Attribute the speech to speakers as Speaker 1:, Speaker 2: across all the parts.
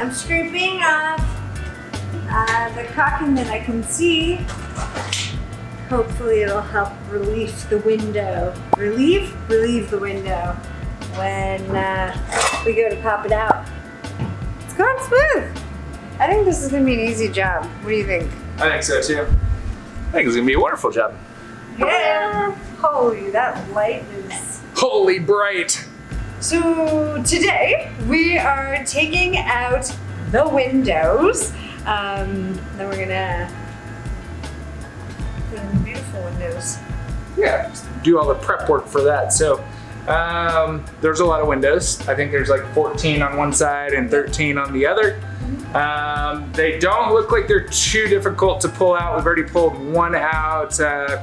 Speaker 1: I'm scraping off the caulking that I can see. Hopefully it'll help relieve the window. Relieve the window when we go to pop it out. It's going smooth. I think this is gonna be an easy job. What do you think?
Speaker 2: I think so too. I think it's gonna be a wonderful job.
Speaker 1: Yeah. Holy, that light is
Speaker 2: holy bright.
Speaker 1: So today we are taking out the windows. Then we're gonna put in beautiful windows.
Speaker 2: Yeah, just do all the prep work for that. So there's a lot of windows. I think there's like 14 on one side and 13 on the other. They don't look like they're too difficult to pull out. We've already pulled one out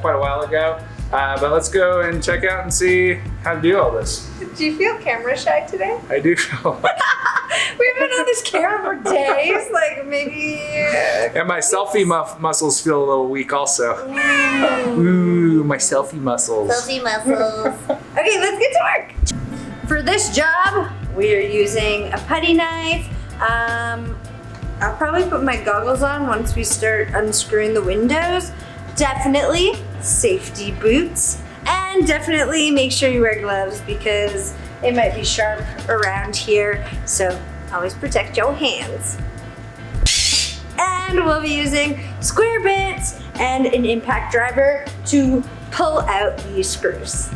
Speaker 2: quite a while ago. But let's go and check out and see how to do all this.
Speaker 1: Do you feel camera shy today?
Speaker 2: I do feel like
Speaker 1: We've been on this camera for days, like maybe.
Speaker 2: and my selfie muscles feel a little weak also. Ooh, my selfie muscles.
Speaker 1: Selfie muscles. Okay, let's get to work. For this job, we are using a putty knife. I'll probably put my goggles on once we start unscrewing the windows. Definitely safety boots, and definitely make sure you wear gloves because it might be sharp around here, so always protect your hands. And we'll be using square bits and an impact driver to pull out these screws.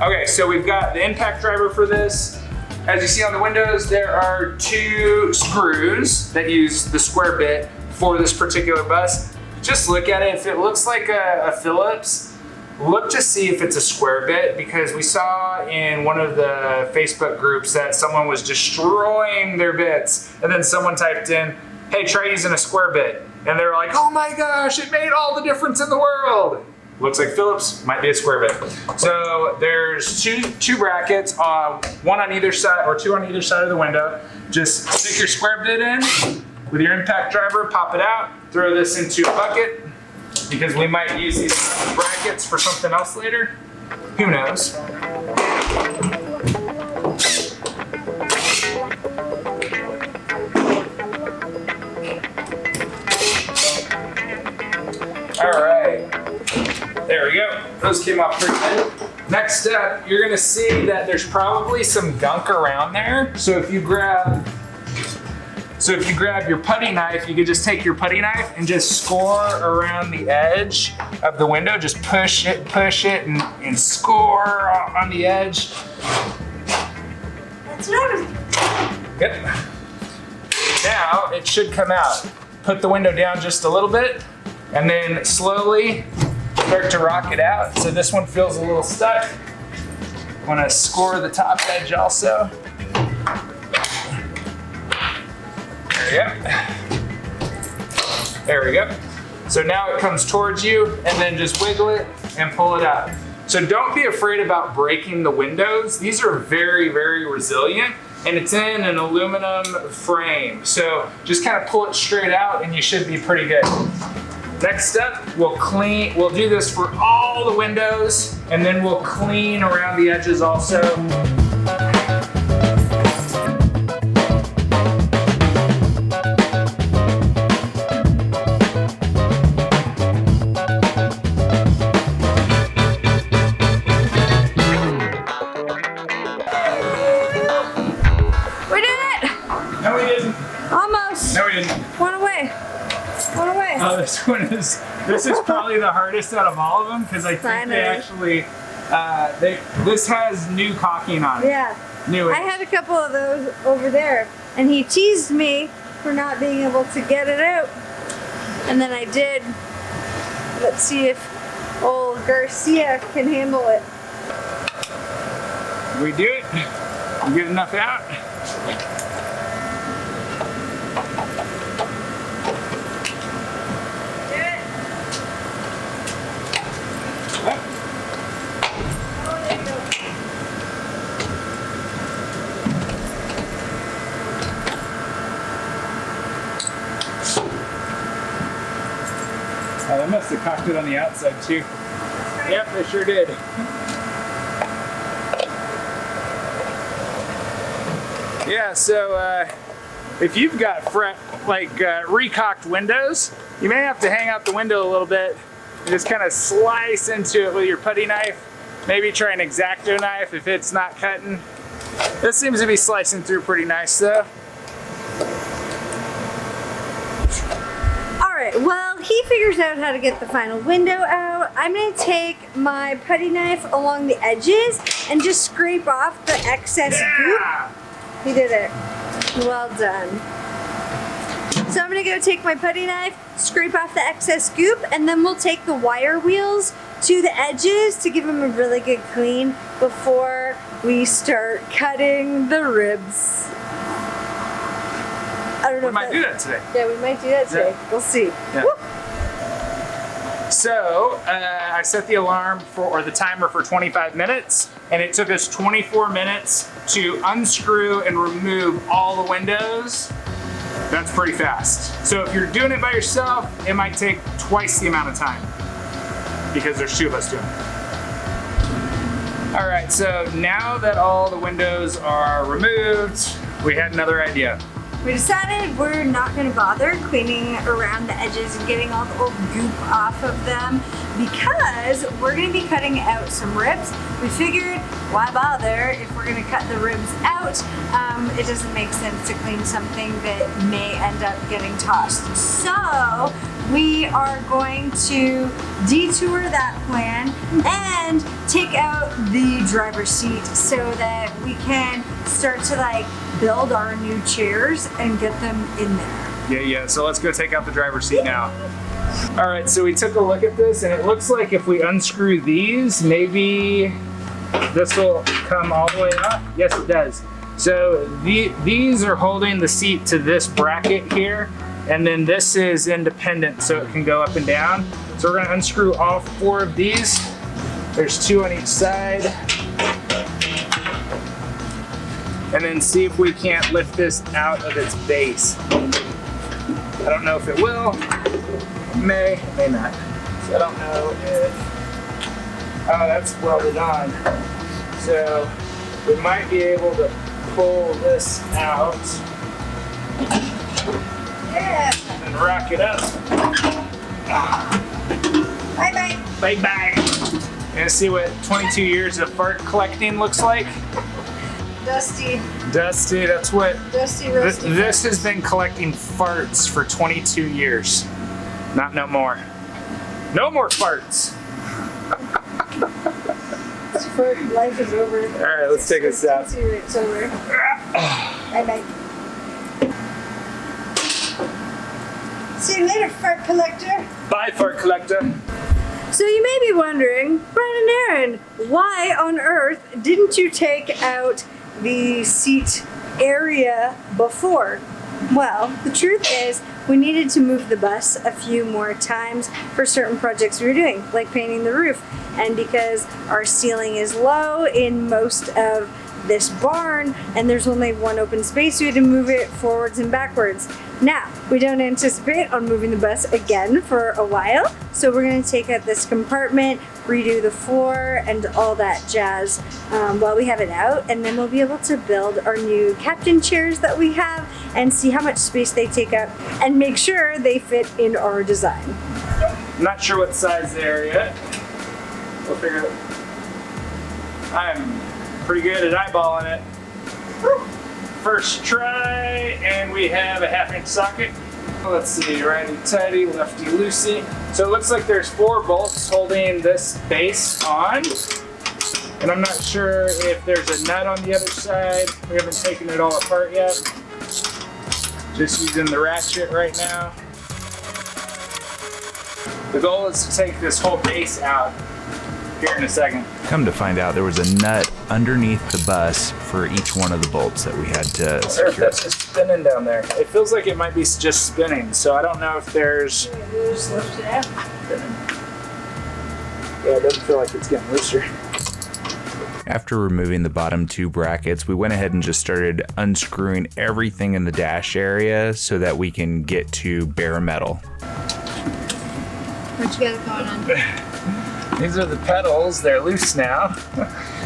Speaker 2: Okay, so we've got the impact driver for this. As you see on the windows, there are 2 screws that use the square bit for this particular bus. Just look at it. If it looks like a Phillips, look to see if it's a square bit, because we saw in one of the Facebook groups that someone was destroying their bits, and then someone typed in, hey, try using a square bit. And they were like, oh my gosh, it made all the difference in the world. Looks like Phillips, might be a square bit. So there's two brackets, one on either side, or 2 on either side of the window. Just stick your square bit in with your impact driver, pop it out, throw this into a bucket, because we might use these brackets for something else later. Who knows? All right. There we go. Those came off pretty good. Next step, you're gonna see that there's probably some gunk around there. So if you grab your putty knife, you could just take your putty knife and just score around the edge of the window. Just push it, and score on the edge.
Speaker 1: That's what I was.
Speaker 2: Good. Now it should come out. Put the window down just a little bit, and then slowly start to rock it out. So this one feels a little stuck. Want to score the top edge also. There we go. There we go. So now it comes towards you, and then just wiggle it and pull it out. So don't be afraid about breaking the windows. These are very, very resilient, and it's in an aluminum frame. So just kind of pull it straight out and you should be pretty good. Next step, we'll do this for all the windows, and then we'll clean around the edges also.
Speaker 1: We did it!
Speaker 2: No, we didn't.
Speaker 1: Almost.
Speaker 2: No, we didn't.
Speaker 1: One away. One away.
Speaker 2: Oh, this is probably the hardest out of all of them, because I think they actually, this has new caulking on it.
Speaker 1: Yeah.
Speaker 2: New.
Speaker 1: I had a couple of those over there, and he teased me for not being able to get it out. And then I did. Let's see if old Garcia can handle it.
Speaker 2: We do it. You get enough out. Oh, they must have cocked it on the outside too. Yep, they sure did. Yeah, so if you've got recocked windows, you may have to hang out the window a little bit and just kind of slice into it with your putty knife. Maybe try an X-Acto knife if it's not cutting. This seems to be slicing through pretty nice though.
Speaker 1: Alright, well, he figures out how to get the final window out. I'm going to take my putty knife along the edges and just scrape off the excess goop. He did it. Well done. So I'm going to go take my putty knife, scrape off the excess goop, and then we'll take the wire wheels to the edges to give them a really good clean before we start cutting the ribs. I don't know.
Speaker 2: We might do that today.
Speaker 1: Yeah, we might do that today. Yeah. We'll see.
Speaker 2: Yeah. So I set the alarm or the timer for 25 minutes, and it took us 24 minutes to unscrew and remove all the windows. That's pretty fast. So if you're doing it by yourself, it might take twice the amount of time because there's 2 of us doing it. All right, so now that all the windows are removed, we had another idea.
Speaker 1: We decided we're not going to bother cleaning around the edges and getting all the old goop off of them because we're going to be cutting out some ribs. We figured, why bother if we're going to cut the ribs out? It doesn't make sense to clean something that may end up getting tossed. So we are going to detour that plan and take out the driver's seat so that we can start to build our new chairs and get them in there.
Speaker 2: Yeah, so let's go take out the driver's seat now. All right, so we took a look at this and it looks like if we unscrew these, maybe this will come all the way up. Yes, it does. So these are holding the seat to this bracket here, and then this is independent so it can go up and down. So we're gonna unscrew all 4 of these. There's 2 on each side. And then see if we can't lift this out of its base. I don't know if it will. It may not. So I don't know if, oh, that's welded on. So we might be able to pull this out.
Speaker 1: Yeah.
Speaker 2: And rock it up.
Speaker 1: Bye-bye.
Speaker 2: Bye-bye. You gonna see what 22 years of fart collecting looks like?
Speaker 1: Dusty.
Speaker 2: Dusty, that's what.
Speaker 1: Dusty, rusty.
Speaker 2: This has been collecting farts for 22 years. Not no more. No more farts.
Speaker 1: Fart life is over.
Speaker 2: All right, let's take this out.
Speaker 1: It's over. Bye-bye. See you later, fart collector.
Speaker 2: Bye, fart collector.
Speaker 1: So you may be wondering, Brian and Erin, why on earth didn't you take out the seat area before? Well, the truth is we needed to move the bus a few more times for certain projects we were doing, like painting the roof. And because our ceiling is low in most of this barn and there's only 1 open space, we had to move it forwards and backwards. Now, we don't anticipate on moving the bus again for a while, so we're going to take out this compartment, redo the floor and all that jazz while we have it out, and then we'll be able to build our new captain chairs that we have and see how much space they take up and make sure they fit in our design.
Speaker 2: I'm not sure what size they are yet. We'll figure it out. I'm pretty good at eyeballing it. First try, and we have a 1/2-inch socket. Let's see, righty tighty, lefty loosey. So it looks like there's 4 bolts holding this base on. And I'm not sure if there's a nut on the other side. We haven't taken it all apart yet. Just using the ratchet right now. The goal is to take this whole base out here in a second.
Speaker 3: Come to find out, there was a nut underneath the bus for each one of the bolts that we had to secure.
Speaker 2: That's just spinning down there. It feels like it might be just spinning, so I don't know if there's...
Speaker 1: Just lift it out.
Speaker 2: Yeah, it doesn't feel like it's getting looser.
Speaker 3: After removing the bottom 2 brackets, we went ahead and just started unscrewing everything in the dash area so that we can get to bare metal.
Speaker 1: What you got going on?
Speaker 2: These are the pedals, they're loose now.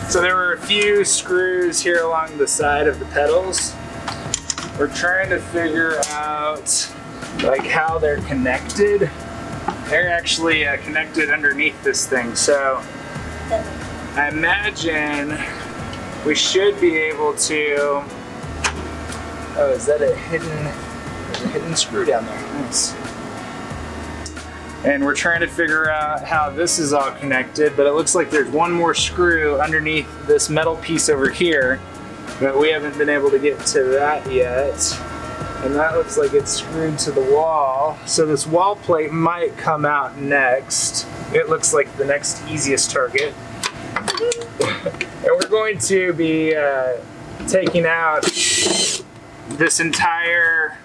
Speaker 2: So there were a few screws here along the side of the pedals we're trying to figure out like how they're connected. They're actually connected underneath this thing. So I imagine we should be able to, oh, is that a hidden screw down there? Nice. And we're trying to figure out how this is all connected, but it looks like there's one more screw underneath this metal piece over here, but we haven't been able to get to that yet. And that looks like it's screwed to the wall. So this wall plate might come out next. It looks like the next easiest target. And we're going to be taking out this entire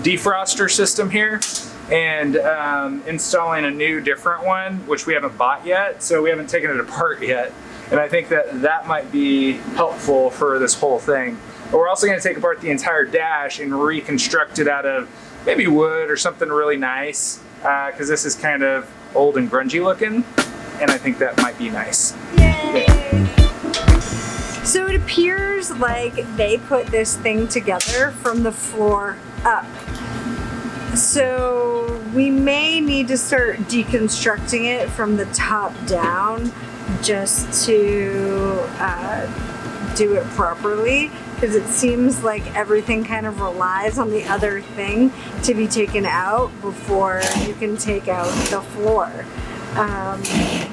Speaker 2: defroster system here and installing a new different one, which we haven't bought yet, so we haven't taken it apart yet. And I think that that might be helpful for this whole thing. But we're also gonna take apart the entire dash and reconstruct it out of maybe wood or something really nice, because this is kind of old and grungy looking, and I think that might be nice.
Speaker 1: Yay! So it appears like they put this thing together from the floor up. So we may need to start deconstructing it from the top down just to do it properly, because it seems like everything kind of relies on the other thing to be taken out before you can take out the floor.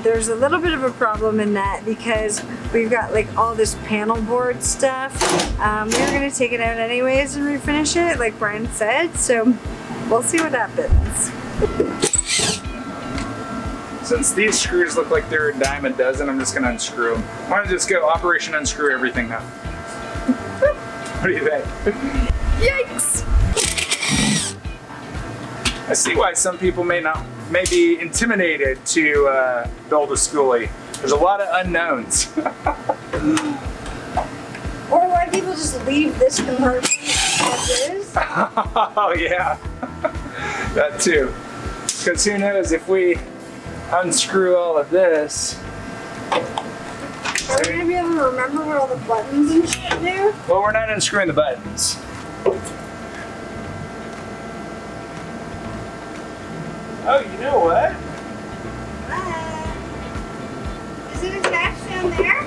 Speaker 1: There's a little bit of a problem in that because we've got like all this panel board stuff. We're gonna take it out anyways and refinish it like Brian said, so we'll see what happens.
Speaker 2: Since these screws look like they're a dime a dozen, I'm just gonna unscrew them. Why don't I just go Operation Unscrew Everything now? What do you think?
Speaker 1: Yikes!
Speaker 2: I see why some people may be intimidated to build a skoolie. There's a lot of unknowns.
Speaker 1: Or why people just leave this compartment as is.
Speaker 2: Oh yeah, that too. Because who knows, if we unscrew all of this.
Speaker 1: Are we gonna be able to remember what all the buttons and shit do?
Speaker 2: Well, we're not unscrewing the buttons. Oh, you know what?
Speaker 1: Is it attached down there?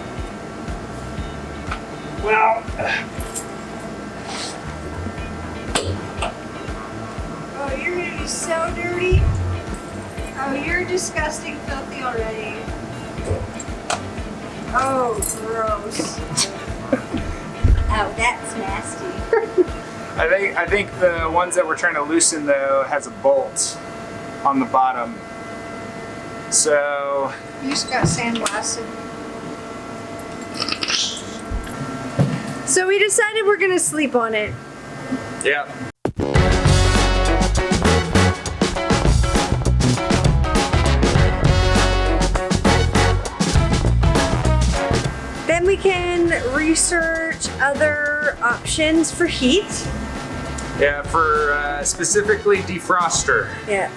Speaker 2: Well,
Speaker 1: oh, you're gonna be so dirty. Oh, you're disgusting, filthy already. Oh, gross. Oh, that's nasty.
Speaker 2: I think the ones that we're trying to loosen though has a bolt on the bottom. So
Speaker 1: You just got sandblasted. So we decided we're gonna sleep on it.
Speaker 2: yeah.
Speaker 1: Then we can research other options for heat.
Speaker 2: Yeah, for specifically defroster.
Speaker 1: Yeah.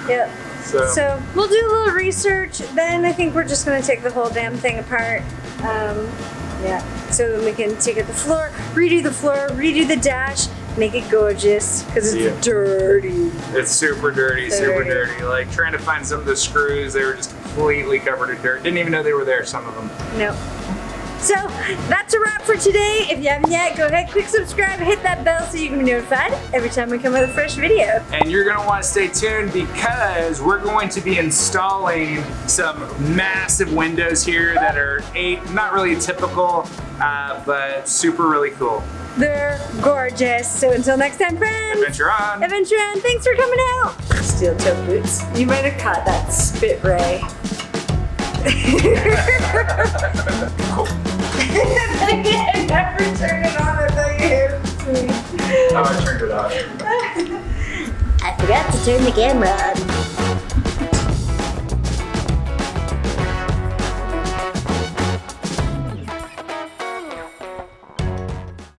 Speaker 1: Yep.
Speaker 2: So
Speaker 1: we'll do a little research. Then I think we're just gonna take the whole damn thing apart. Yeah. So then we can take out the floor, redo the dash, make it gorgeous because it's dirty.
Speaker 2: it's super dirty, super dirty. Like trying to find some of the screws, they were just completely covered in dirt. Didn't even know they were there, some of them.
Speaker 1: Nope. So that's a wrap for today. If you haven't yet, go ahead, click subscribe, hit that bell so you can be notified every time we come with a fresh video.
Speaker 2: And you're gonna wanna stay tuned because we're going to be installing some massive windows here that are not really typical, but super really cool.
Speaker 1: They're gorgeous. So until next time, friends.
Speaker 2: Adventure on.
Speaker 1: Adventure on. Thanks for coming out. Steel toe boots. You might have caught that spit ray.
Speaker 2: Cool.
Speaker 1: I never turned it on. I thought you heard it.
Speaker 2: Oh, I turned it off.
Speaker 1: I forgot to turn the camera on.